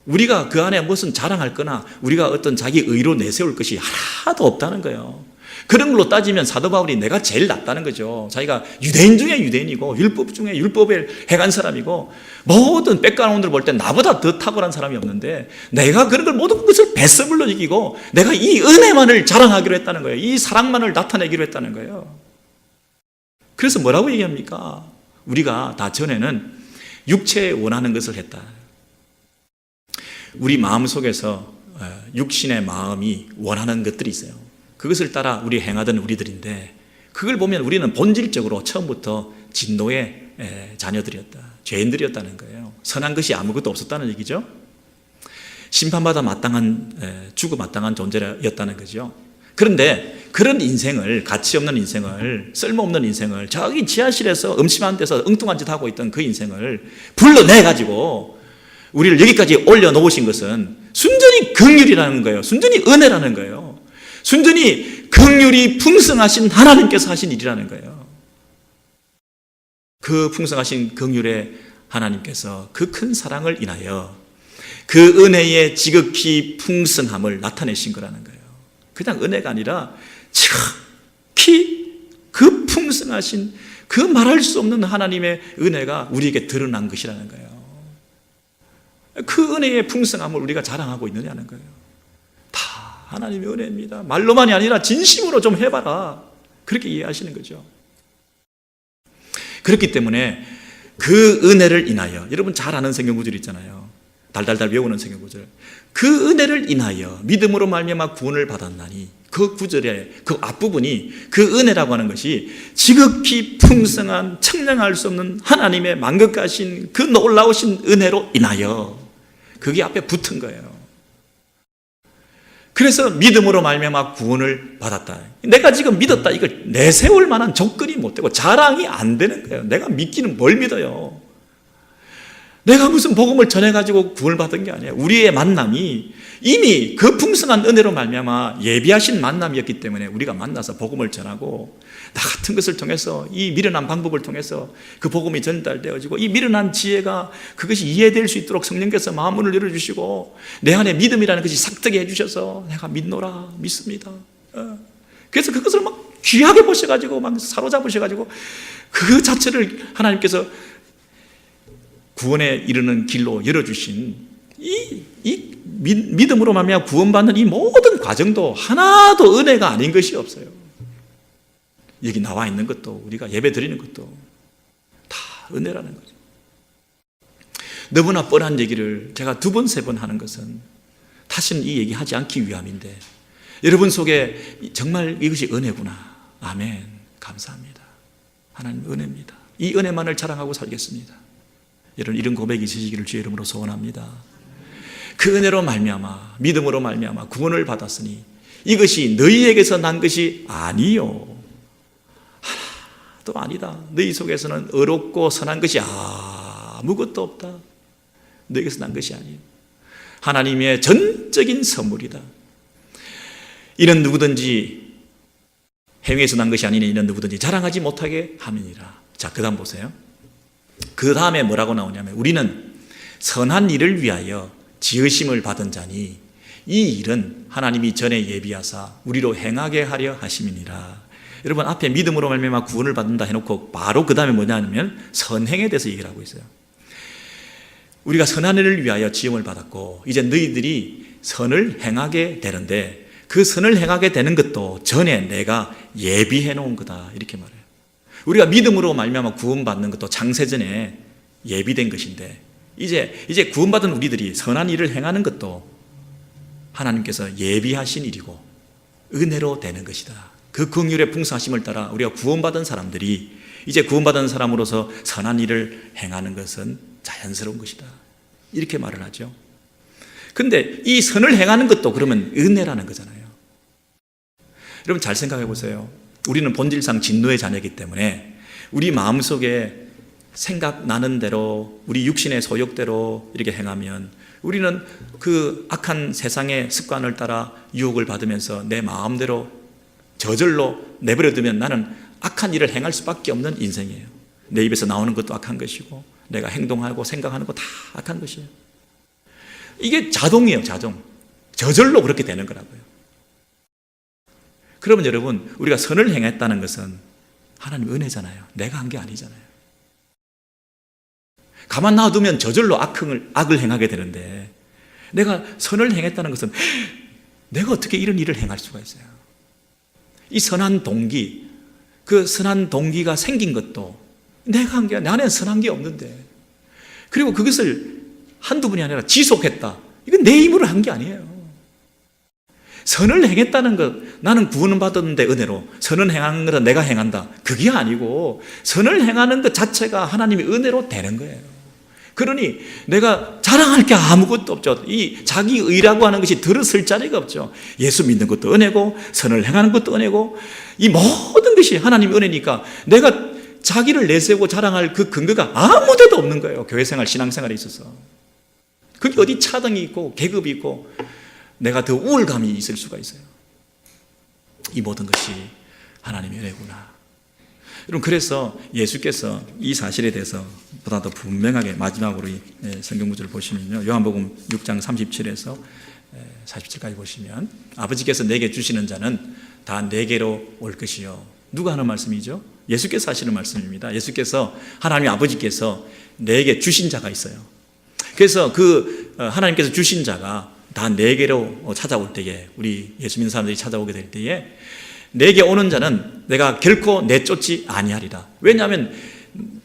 B: 우리가 그 안에 무슨 자랑할 거나 우리가 어떤 자기 의로 내세울 것이 하나도 없다는 거예요. 그런 걸로 따지면 사도 바울이 내가 제일 낫다는 거죠. 자기가 유대인 중에 유대인이고 율법 중에 율법을 행한 사람이고 모든 백그라운드를 볼 때 나보다 더 탁월한 사람이 없는데 내가 그런 걸 모든 것을 배설물로 이기고 내가 이 은혜만을 자랑하기로 했다는 거예요. 이 사랑만을 나타내기로 했다는 거예요. 그래서 뭐라고 얘기합니까? 우리가 다 전에는 육체에 원하는 것을 했다. 우리 마음속에서 육신의 마음이 원하는 것들이 있어요. 그것을 따라 우리 행하던 우리들인데 그걸 보면 우리는 본질적으로 처음부터 진노의 자녀들이었다. 죄인들이었다는 거예요. 선한 것이 아무것도 없었다는 얘기죠. 심판받아 죽어 마땅한 존재였다는 거죠. 그런데 그런 인생을, 가치 없는 인생을, 쓸모없는 인생을, 저기 지하실에서 음침한 데서 엉뚱한 짓 하고 있던 그 인생을 불러내가지고 우리를 여기까지 올려놓으신 것은 순전히 긍휼이라는 거예요. 순전히 은혜라는 거예요. 순전히 긍휼이 풍성하신 하나님께서 하신 일이라는 거예요. 그 풍성하신 긍휼의 하나님께서 그 큰 사랑을 인하여 그 은혜의 지극히 풍성함을 나타내신 거라는 거예요. 그냥 은혜가 아니라 지극히 그 풍성하신 그 말할 수 없는 하나님의 은혜가 우리에게 드러난 것이라는 거예요. 그 은혜의 풍성함을 우리가 자랑하고 있느냐는 거예요. 다 하나님의 은혜입니다. 말로만이 아니라 진심으로 좀 해봐라. 그렇게 이해하시는 거죠. 그렇기 때문에 그 은혜를 인하여 여러분 잘 아는 성경 구절 있잖아요. 달달달 외우는 성경 구절. 그 은혜를 인하여 믿음으로 말미암아 구원을 받았나니 그 구절의 그 앞부분이 그 은혜라고 하는 것이 지극히 풍성한 청량할 수 없는 하나님의 만극하신 그 놀라우신 은혜로 인하여 그게 앞에 붙은 거예요. 그래서 믿음으로 말미암아 구원을 받았다. 내가 지금 믿었다 이걸 내세울 만한 조건이 못 되고 자랑이 안 되는 거예요. 내가 믿기는 뭘 믿어요? 내가 무슨 복음을 전해가지고 구원을 받은 게 아니에요. 우리의 만남이 이미 그 풍성한 은혜로 말미암아 예비하신 만남이었기 때문에 우리가 만나서 복음을 전하고 나 같은 것을 통해서 이 미련한 방법을 통해서 그 복음이 전달되어지고 이 미련한 지혜가 그것이 이해될 수 있도록 성령께서 마음문을 열어주시고 내 안에 믿음이라는 것이 삭트게 해주셔서 내가 믿노라 믿습니다. 그래서 그것을 막 귀하게 보셔가지고 막 사로잡으셔가지고 그 자체를 하나님께서 구원에 이르는 길로 열어주신 이 믿음으로 말미암아 구원받는 이 모든 과정도 하나도 은혜가 아닌 것이 없어요. 여기 나와 있는 것도 우리가 예배 드리는 것도 다 은혜라는 거죠. 너무나 뻔한 얘기를 제가 2번, 3번 하는 것은 다시는 이 얘기 하지 않기 위함인데 여러분 속에 정말 이것이 은혜구나. 아멘. 감사합니다. 하나님 은혜입니다. 이 은혜만을 자랑하고 살겠습니다. 여러분 이런 고백이 있으시기를 주의 이름으로 소원합니다. 그 은혜로 말미암아 믿음으로 말미암아 구원을 받았으니 이것이 너희에게서 난 것이 아니요 하나도 아니다. 너희 속에서는 의롭고 선한 것이 아무것도 없다. 너희에게서 난 것이 아니에요. 하나님의 전적인 선물이다. 이는 누구든지 행위에서 난 것이 아니니 이는 누구든지 자랑하지 못하게 함이니라. 자, 그 다음 보세요. 그 다음에 뭐라고 나오냐면 우리는 선한 일을 위하여 지으심을 받은 자니 이 일은 하나님이 전에 예비하사 우리로 행하게 하려 하심이니라. 여러분 앞에 믿음으로 말미암아 구원을 받는다 해놓고 바로 그 다음에 뭐냐면 선행에 대해서 얘기를 하고 있어요. 우리가 선한 일을 위하여 지음을 받았고 이제 너희들이 선을 행하게 되는데 그 선을 행하게 되는 것도 전에 내가 예비해 놓은 거다 이렇게 말해요. 우리가 믿음으로 말미암아 구원받는 것도 창세전에 예비된 것인데 이제 구원받은 우리들이 선한 일을 행하는 것도 하나님께서 예비하신 일이고 은혜로 되는 것이다. 그 긍휼의 풍성하심을 따라 우리가 구원받은 사람들이 이제 구원받은 사람으로서 선한 일을 행하는 것은 자연스러운 것이다. 이렇게 말을 하죠. 근데 이 선을 행하는 것도 그러면 은혜라는 거잖아요. 여러분 잘 생각해 보세요. 우리는 본질상 진노의 자녀이기 때문에 우리 마음속에 생각나는 대로 우리 육신의 소욕대로 이렇게 행하면 우리는 그 악한 세상의 습관을 따라 유혹을 받으면서 내 마음대로 저절로 내버려두면 나는 악한 일을 행할 수밖에 없는 인생이에요. 내 입에서 나오는 것도 악한 것이고 내가 행동하고 생각하는 거 다 악한 것이에요. 이게 자동이에요. 자동. 저절로 그렇게 되는 거라고요. 그러면 여러분 우리가 선을 행했다는 것은 하나님 은혜잖아요. 내가 한 게 아니잖아요. 가만 놔두면 저절로 악을 행하게 되는데 내가 선을 행했다는 것은 내가 어떻게 이런 일을 행할 수가 있어요. 이 선한 동기, 그 선한 동기가 생긴 것도 내가 한 게 아니라 내 안에 선한 게 없는데 그리고 그것을 한두 번이 아니라 지속했다. 이건 내 힘으로 한 게 아니에요. 선을 행했다는 것, 나는 구원을 받았는데 은혜로 선을 행하는 것은 내가 행한다. 그게 아니고 선을 행하는 것 자체가 하나님의 은혜로 되는 거예요. 그러니 내가 자랑할 게 아무것도 없죠. 이 자기 의라고 하는 것이 들었을 자리가 없죠. 예수 믿는 것도 은혜고 선을 행하는 것도 은혜고 이 모든 것이 하나님의 은혜니까 내가 자기를 내세우고 자랑할 그 근거가 아무 데도 없는 거예요. 교회생활, 신앙생활에 있어서. 그게 어디 차등이 있고 계급이 있고 내가 더 우월감이 있을 수가 있어요. 이 모든 것이 하나님의 은혜구나. 여러분 그래서 예수께서 이 사실에 대해서 보다 더 분명하게 마지막으로 이 성경 구절을 보시면요. 요한복음 6장 37에서 47까지 보시면 아버지께서 내게 주시는 자는 다 내게로 올 것이요. 누가 하는 말씀이죠? 예수께서 하시는 말씀입니다. 예수께서 하나님 아버지께서 내게 주신 자가 있어요. 그래서 그 하나님께서 주신 자가 다 내게로 찾아올 때에 우리 예수 믿는 사람들이 찾아오게 될 때에 내게 오는 자는 내가 결코 내쫓지 아니하리라. 왜냐하면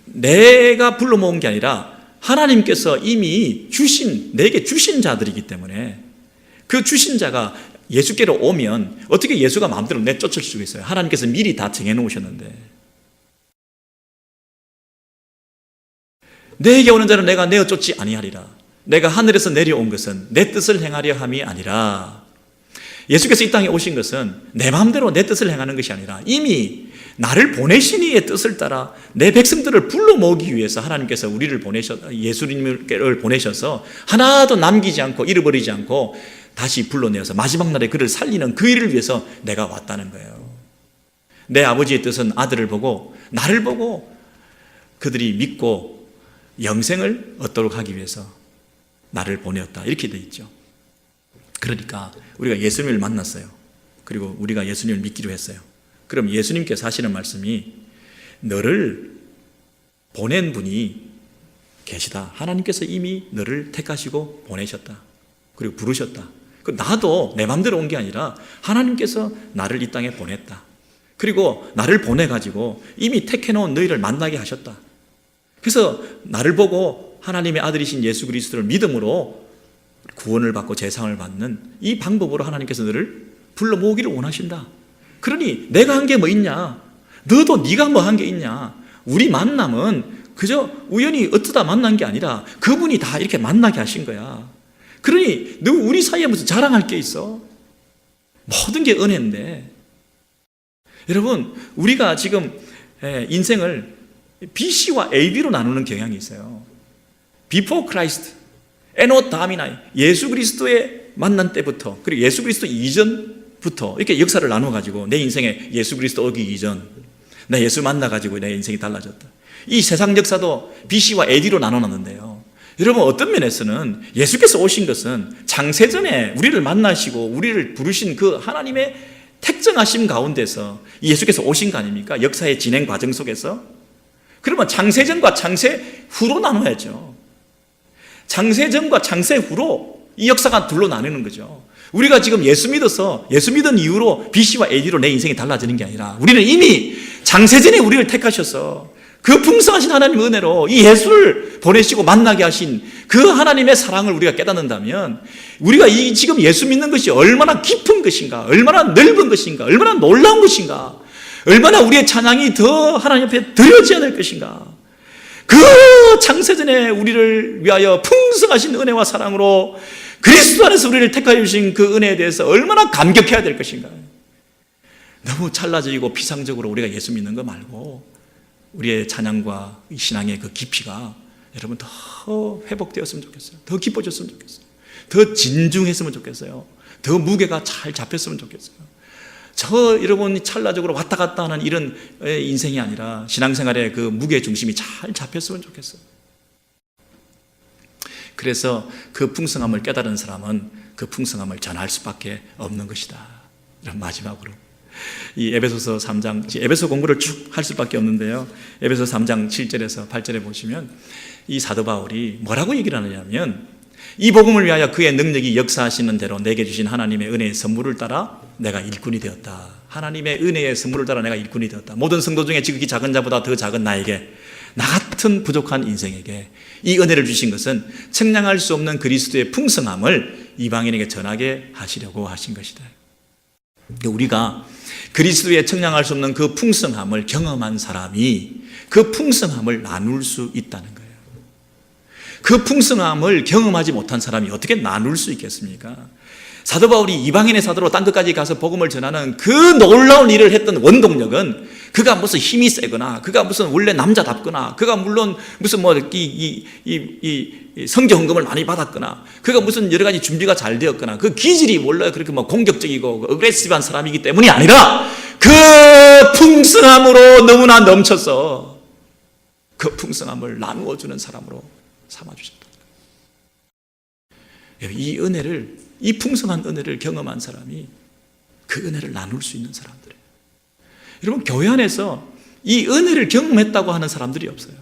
B: 내가 불러 모은 게 아니라 하나님께서 이미 내게 주신 자들이기 때문에 그 주신 자가 예수께로 오면 어떻게 예수가 마음대로 내쫓을 수가 있어요? 하나님께서 미리 다 정해놓으셨는데. 내게 오는 자는 내가 내어 쫓지 아니하리라. 내가 하늘에서 내려온 것은 내 뜻을 행하려 함이 아니라, 예수께서 이 땅에 오신 것은 내 마음대로 내 뜻을 행하는 것이 아니라 이미 나를 보내신 이의 뜻을 따라 내 백성들을 불러 모으기 위해서 하나님께서 예수님을 보내셔서 하나도 남기지 않고 잃어버리지 않고 다시 불러내어서 마지막 날에 그를 살리는 그 일을 위해서 내가 왔다는 거예요. 내 아버지의 뜻은 아들을 보고 나를 보고 그들이 믿고 영생을 얻도록 하기 위해서 나를 보내었다, 이렇게 되어 있죠. 그러니까 우리가 예수님을 만났어요. 그리고 우리가 예수님을 믿기로 했어요. 그럼 예수님께서 하시는 말씀이, 너를 보낸 분이 계시다. 하나님께서 이미 너를 택하시고 보내셨다. 그리고 부르셨다. 나도 내 마음대로 온 게 아니라 하나님께서 나를 이 땅에 보냈다. 그리고 나를 보내가지고 이미 택해놓은 너희를 만나게 하셨다. 그래서 나를 보고 하나님의 아들이신 예수 그리스도를 믿음으로 구원을 받고 재상을 받는 이 방법으로 하나님께서 너를 불러 모으기를 원하신다. 그러니 내가 한 게 뭐 있냐? 너도 네가 뭐 한 게 있냐? 우리 만남은 그저 우연히 어쩌다 만난 게 아니라 그분이 다 이렇게 만나게 하신 거야. 그러니 너 우리 사이에 무슨 자랑할 게 있어? 모든 게 은혜인데. 여러분, 우리가 지금 인생을 BC와 AB로 나누는 경향이 있어요. Before Christ, 에노 다미나이, 예수 그리스도의 만난 때부터, 그리고 예수 그리스도 이전부터 이렇게 역사를 나눠가지고 내 인생에 예수 그리스도 오기 이전, 나 예수 만나가지고 내 인생이 달라졌다. 이 세상 역사도 BC와 AD로 나눠놨는데요. 여러분, 어떤 면에서는 예수께서 오신 것은 창세전에 우리를 만나시고 우리를 부르신 그 하나님의 택정하심 가운데서 예수께서 오신 거 아닙니까? 역사의 진행 과정 속에서. 그러면 창세전과 창세 후로 나눠야죠. 창세전과 창세 후로 이 역사가 둘로 나누는 거죠. 우리가 지금 예수 믿어서, 예수 믿은 이후로 BC와 AD로 내 인생이 달라지는 게 아니라 우리는 이미 창세전에 우리를 택하셔서 그 풍성하신 하나님의 은혜로 이 예수를 보내시고 만나게 하신 그 하나님의 사랑을 우리가 깨닫는다면, 우리가 이 지금 예수 믿는 것이 얼마나 깊은 것인가, 얼마나 넓은 것인가, 얼마나 놀라운 것인가, 얼마나 우리의 찬양이 더 하나님 앞에 드려져야 될 것인가, 그 창세전에 우리를 위하여 풍성하신 은혜와 사랑으로 그리스도 안에서 우리를 택하여 주신 그 은혜에 대해서 얼마나 감격해야 될 것인가. 너무 찰나적이고 피상적으로 우리가 예수 믿는 거 말고 우리의 찬양과 신앙의 그 깊이가 여러분 더 회복되었으면 좋겠어요. 더 깊어졌으면 좋겠어요. 더 진중했으면 좋겠어요. 더 무게가 잘 잡혔으면 좋겠어요. 여러분이 찰나적으로 왔다 갔다 하는 이런 인생이 아니라 신앙생활의 그 무게 중심이 잘 잡혔으면 좋겠어요. 그래서 그 풍성함을 깨달은 사람은 그 풍성함을 전할 수밖에 없는 것이다. 이런 마지막으로 이 에베소서 3장, 에베소 공부를 쭉 할 수밖에 없는데요. 에베소 3장 7절에서 8절에 보시면 이 사도 바울이 뭐라고 얘기를 하느냐면, 이 복음을 위하여 그의 능력이 역사하시는 대로 내게 주신 하나님의 은혜의 선물을 따라 내가 일꾼이 되었다. 하나님의 은혜의 선물을 따라 내가 일꾼이 되었다. 모든 성도 중에 지극히 작은 자보다 더 작은 나에게, 나 같은 부족한 인생에게 이 은혜를 주신 것은 측량할 수 없는 그리스도의 풍성함을 이방인에게 전하게 하시려고 하신 것이다. 우리가 그리스도의 측량할 수 없는 그 풍성함을 경험한 사람이 그 풍성함을 나눌 수 있다는 거예요. 그 풍성함을 경험하지 못한 사람이 어떻게 나눌 수 있겠습니까? 사도 바울이 이방인의 사도로 땅 끝까지 가서 복음을 전하는 그 놀라운 일을 했던 원동력은 그가 무슨 힘이 세거나, 그가 무슨 원래 남자답거나, 그가 물론 무슨 성경 헌금을 많이 받았거나, 그가 무슨 여러 가지 준비가 잘 되었거나, 그 기질이 원래 그렇게 공격적이고 어그레시브한 사람이기 때문이 아니라 그 풍성함으로 너무나 넘쳐서 그 풍성함을 나누어 주는 사람으로 삼아주셨다. 이 은혜를, 이 풍성한 은혜를 경험한 사람이 그 은혜를 나눌 수 있는 사람들이에요. 여러분, 교회 안에서 이 은혜를 경험했다고 하는 사람들이 없어요.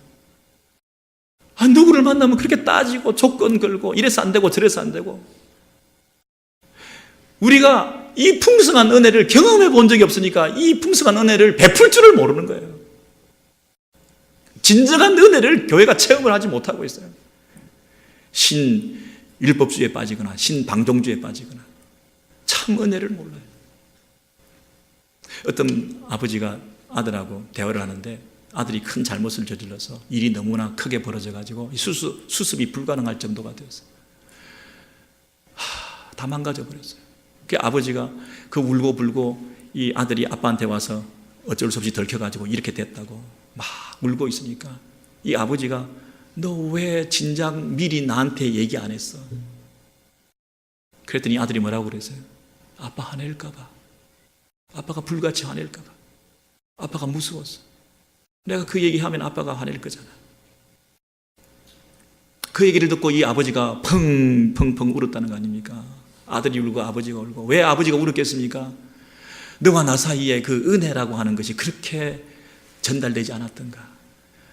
B: 누구를 만나면 그렇게 따지고 조건 걸고 이래서 안 되고 저래서 안 되고, 우리가 이 풍성한 은혜를 경험해 본 적이 없으니까 이 풍성한 은혜를 베풀 줄을 모르는 거예요. 진정한 은혜를 교회가 체험을 하지 못하고 있어요. 신율법주의에 빠지거나 신방종주의에 빠지거나 참 은혜를 몰라요. 어떤 아버지가 아들하고 대화를 하는데 아들이 큰 잘못을 저질러서 일이 너무나 크게 벌어져가지고 수습이 불가능할 정도가 되었어요. 다 망가져 버렸어요. 그 아버지가 그 울고 불고 이 아들이 아빠한테 와서 어쩔 수 없이 들켜가지고 이렇게 됐다고 막 울고 있으니까 이 아버지가 너 왜 진작 미리 나한테 얘기 안 했어? 그랬더니 아들이 뭐라고 그랬어요? 아빠 화낼까봐, 아빠가 불같이 화낼까봐, 아빠가 무서웠어. 내가 그 얘기하면 아빠가 화낼 거잖아. 그 얘기를 듣고 이 아버지가 펑펑펑 울었다는 거 아닙니까? 아들이 울고 아버지가 울고. 왜 아버지가 울었겠습니까? 너와 나 사이에 그 은혜라고 하는 것이 그렇게 전달되지 않았던가?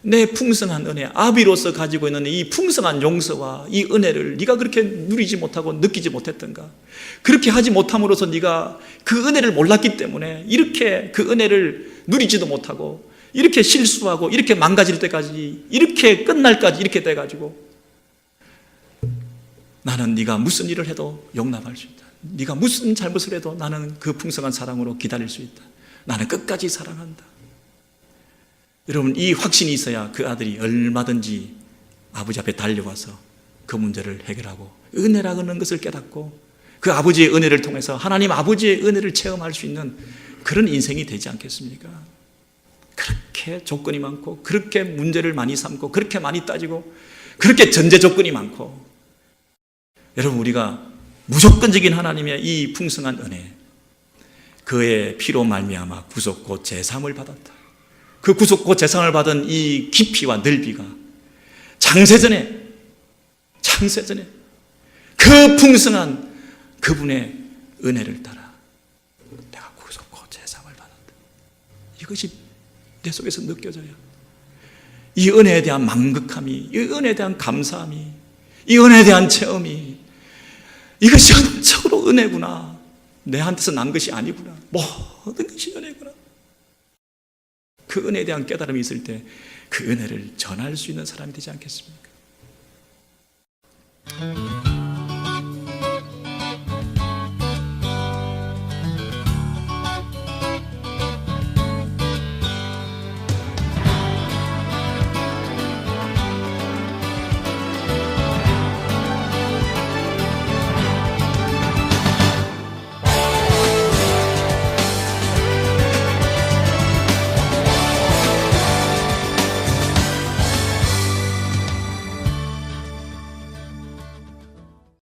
B: 내 풍성한 은혜, 아비로서 가지고 있는 이 풍성한 용서와 이 은혜를 네가 그렇게 누리지 못하고 느끼지 못했던가? 그렇게 하지 못함으로써 네가 그 은혜를 몰랐기 때문에 이렇게 그 은혜를 누리지도 못하고 이렇게 실수하고 이렇게 망가질 때까지 이렇게 끝날까지 이렇게 돼가지고 나는 네가 무슨 일을 해도 용납할 수 있다. 네가 무슨 잘못을 해도 나는 그 풍성한 사랑으로 기다릴 수 있다. 나는 끝까지 사랑한다. 여러분, 이 확신이 있어야 그 아들이 얼마든지 아버지 앞에 달려와서 그 문제를 해결하고 은혜라는 것을 깨닫고 그 아버지의 은혜를 통해서 하나님 아버지의 은혜를 체험할 수 있는 그런 인생이 되지 않겠습니까? 그렇게 조건이 많고 그렇게 문제를 많이 삼고 그렇게 많이 따지고 그렇게 전제 조건이 많고 여러분, 우리가 무조건적인 하나님의 이 풍성한 은혜, 그의 피로 말미암아 구속 곧 제사함을 받았다. 그 구속 곧 제사함을 받은 이 깊이와 넓이가 창세전에 그 풍성한 그분의 은혜를 따라 내가 구속 곧 제사함을 받았다. 이것이 내 속에서 느껴져요. 이 은혜에 대한 만극함이, 이 은혜에 대한 감사함이, 이 은혜에 대한 체험이, 이것이 전적으로 은혜구나. 내한테서 난 것이 아니구나. 모든 것이 은혜구나. 그 은혜에 대한 깨달음이 있을 때 그 은혜를 전할 수 있는 사람이 되지 않겠습니까?